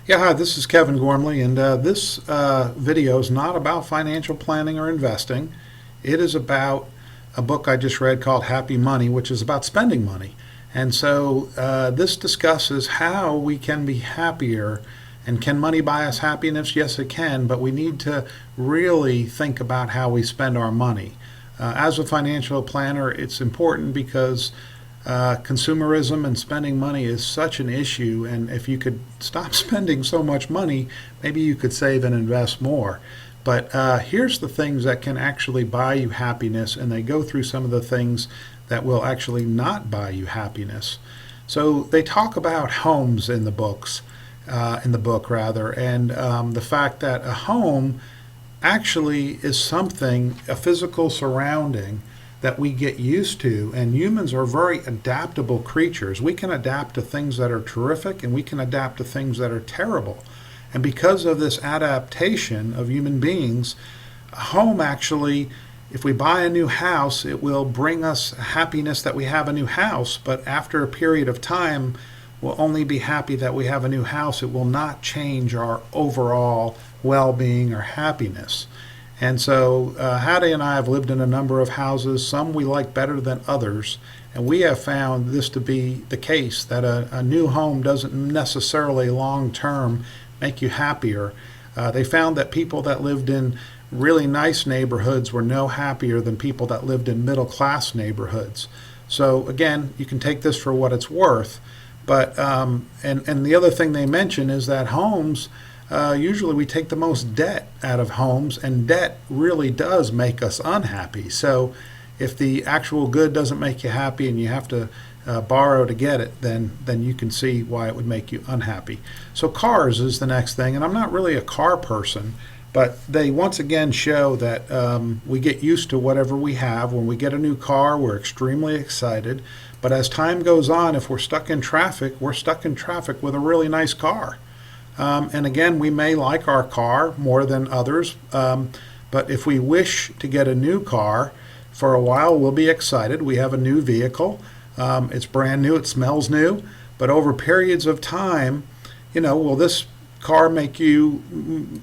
Yeah, hi, this is Kevin Gormley, and this video is not about financial planning or investing. It is about a book I just read called Happy Money, which is about spending money. And so this discusses how we can be happier. And can money buy us happiness? Yes, it can, but we need to really think about how we spend our money. As a financial planner, it's important because consumerism and spending money is such an issue, and if you could stop spending so much money, maybe you could save and invest more. But here's the things that can actually buy you happiness, and they go through some of the things that will actually not buy you happiness. So they talk about homes in the book rather, and the fact that a home actually is something, a physical surrounding that we get used to, and humans are very adaptable creatures. We can adapt to things that are terrific and we can adapt to things that are terrible. And because of this adaptation of human beings, a home actually, if we buy a new house, it will bring us happiness that we have a new house, but after a period of time, we'll only be happy that we have a new house. It will not change our overall well-being or happiness. And so Hattie and I have lived in a number of houses. Some we like better than others. And we have found this to be the case, that a new home doesn't necessarily long-term make you happier. They found that people that lived in really nice neighborhoods were no happier than people that lived in middle-class neighborhoods. So again, you can take this for what it's worth. But and the other thing they mention is that homes, usually we take the most debt out of homes, and debt really does make us unhappy. So if the actual good doesn't make you happy and you have to borrow to get it, then you can see why it would make you unhappy. So cars is the next thing, and I'm not really a car person, but they once again show that we get used to whatever we have. When we get a new car, we're extremely excited. But as time goes on, if we're stuck in traffic, we're stuck in traffic with a really nice car. And again, we may like our car more than others, but if we wish to get a new car, for a while we'll be excited. We have a new vehicle. It's brand new. It smells new. But over periods of time, will this car make you,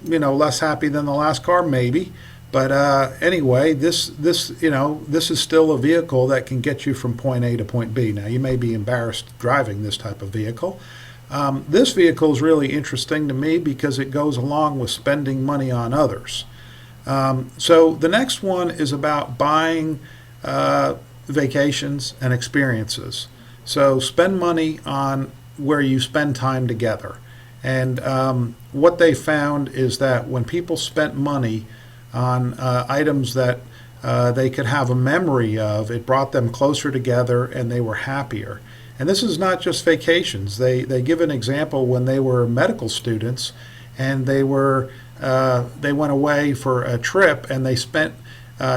less happy than the last car? Maybe. But anyway, this is still a vehicle that can get you from point A to point B. Now, you may be embarrassed driving this type of vehicle. This vehicle is really interesting to me because it goes along with spending money on others. So the next one is about buying vacations and experiences. So spend money on where you spend time together. And what they found is that when people spent money on items that they could have a memory of, it brought them closer together and they were happier. And this is not just vacations. They give an example when they were medical students and they went away for a trip and they spent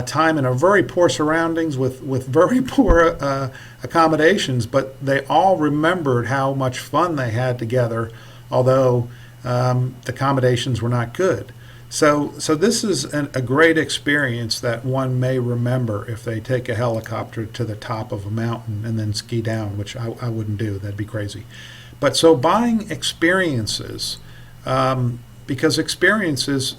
time in a very poor surroundings with very poor accommodations, but they all remembered how much fun they had together, although the accommodations were not good. So this is a great experience that one may remember if they take a helicopter to the top of a mountain and then ski down, which I wouldn't do. That'd be crazy. But so buying experiences, because experiences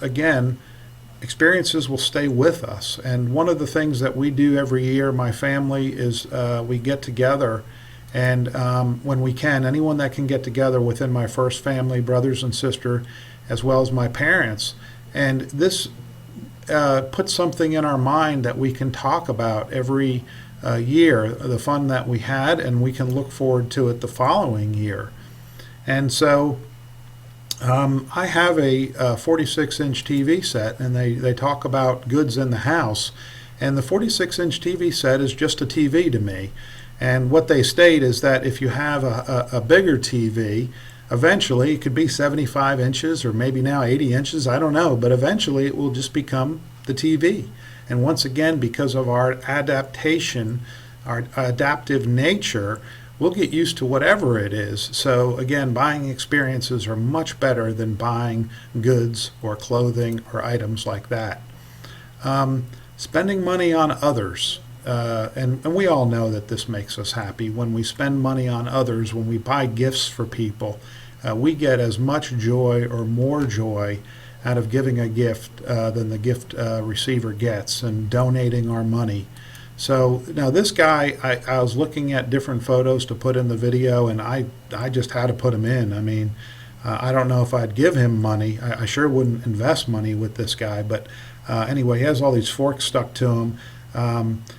will stay with us. And one of the things that we do every year, my family, is we get together. And when we can, anyone that can get together within my first family, brothers and sister, as well as my parents, and this puts something in our mind that we can talk about every year, the fun that we had, and we can look forward to it the following year. And so I have a 46-inch TV set, and they talk about goods in the house. And the 46-inch TV set is just a TV to me. And what they state is that if you have a bigger TV, eventually it could be 75 inches or maybe now 80 inches, I don't know, but eventually it will just become the TV. And once again, because of our adaptation, our adaptive nature, we'll get used to whatever it is. So again, buying experiences are much better than buying goods or clothing or items like that. Spending money on others. And we all know that this makes us happy when we spend money on others, when we buy gifts for people. We get as much joy or more joy out of giving a gift than the gift receiver gets, and donating our money. So now this guy, I was looking at different photos to put in the video, and I just had to put him in. I mean, I don't know if I'd give him money. I sure wouldn't invest money with this guy, but anyway, he has all these forks stuck to him.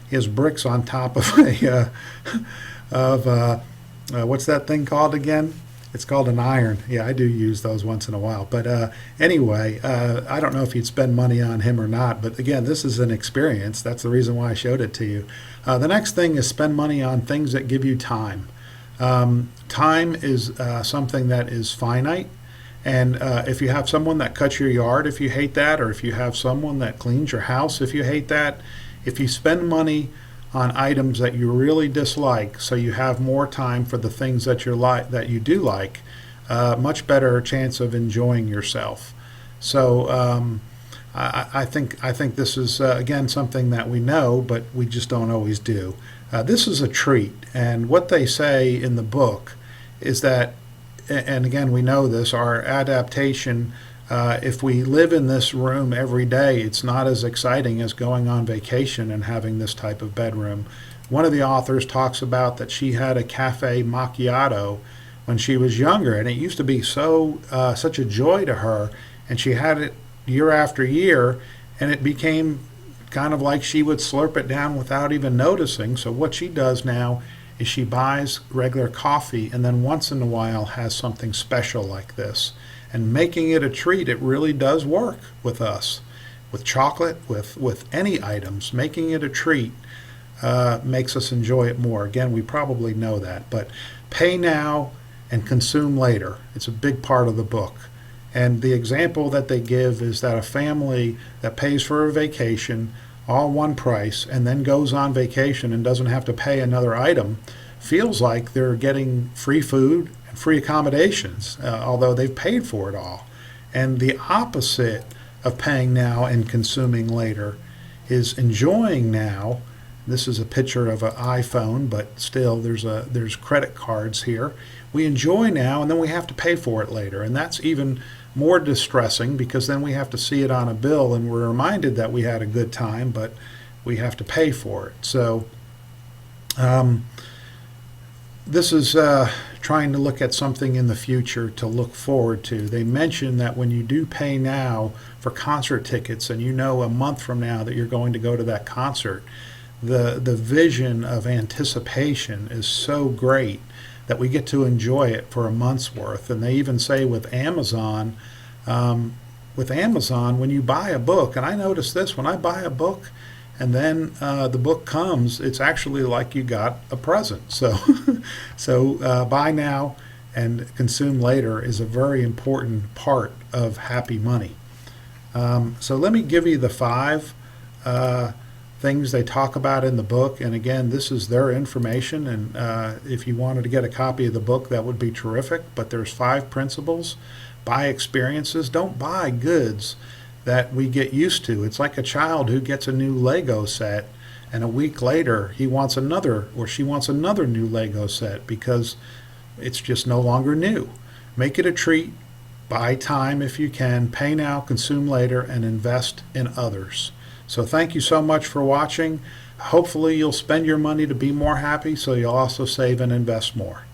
He has bricks on top of what's that thing called again? It's called an iron. Yeah, I do use those once in a while. But anyway, I don't know if you'd spend money on him or not. But again, this is an experience. That's the reason why I showed it to you. The next thing is spend money on things that give you time. Time is something that is finite. And if you have someone that cuts your yard, if you hate that, or if you have someone that cleans your house, if you hate that, if you spend money on items that you really dislike, so you have more time for the things that you do like, much better chance of enjoying yourself. So I think this is again something that we know, but we just don't always do. This is a treat, and what they say in the book is that, and again we know this, our adaptation. If we live in this room every day, it's not as exciting as going on vacation and having this type of bedroom. One of the authors talks about that she had a cafe macchiato when she was younger, and it used to be such a joy to her, and she had it year after year, and it became kind of like she would slurp it down without even noticing. So what she does now is she buys regular coffee and then once in a while has something special like this. And making it a treat, it really does work with us. With chocolate, with any items, making it a treat makes us enjoy it more. Again, we probably know that. But pay now and consume later. It's a big part of the book. And the example that they give is that a family that pays for a vacation, all one price, and then goes on vacation and doesn't have to pay another item, feels like they're getting free food, free accommodations, although they've paid for it all. And the opposite of paying now and consuming later is enjoying now. This is a picture of an iPhone, but still there's credit cards here. We enjoy now and then we have to pay for it later, and that's even more distressing because then we have to see it on a bill and we're reminded that we had a good time, but we have to pay for it. So this is trying to look at something in the future to look forward to. They mention that when you do pay now for concert tickets and you know a month from now that you're going to go to that concert, the vision of anticipation is so great that we get to enjoy it for a month's worth. And they even say with Amazon, when you buy a book, and I notice this, when I buy a book, and then the book comes, it's actually like you got a present. So buy now and consume later is a very important part of happy money. So let me give you the 5 things they talk about in the book. And again, this is their information. And if you wanted to get a copy of the book, that would be terrific. But there's 5 principles. Buy experiences. Don't buy goods that we get used to. It's like a child who gets a new Lego set and a week later he wants another, or she wants another new Lego set because it's just no longer new. Make it a treat. Buy time if you can. Pay now, consume later, and invest in others. So thank you so much for watching. Hopefully you'll spend your money to be more happy, so you'll also save and invest more.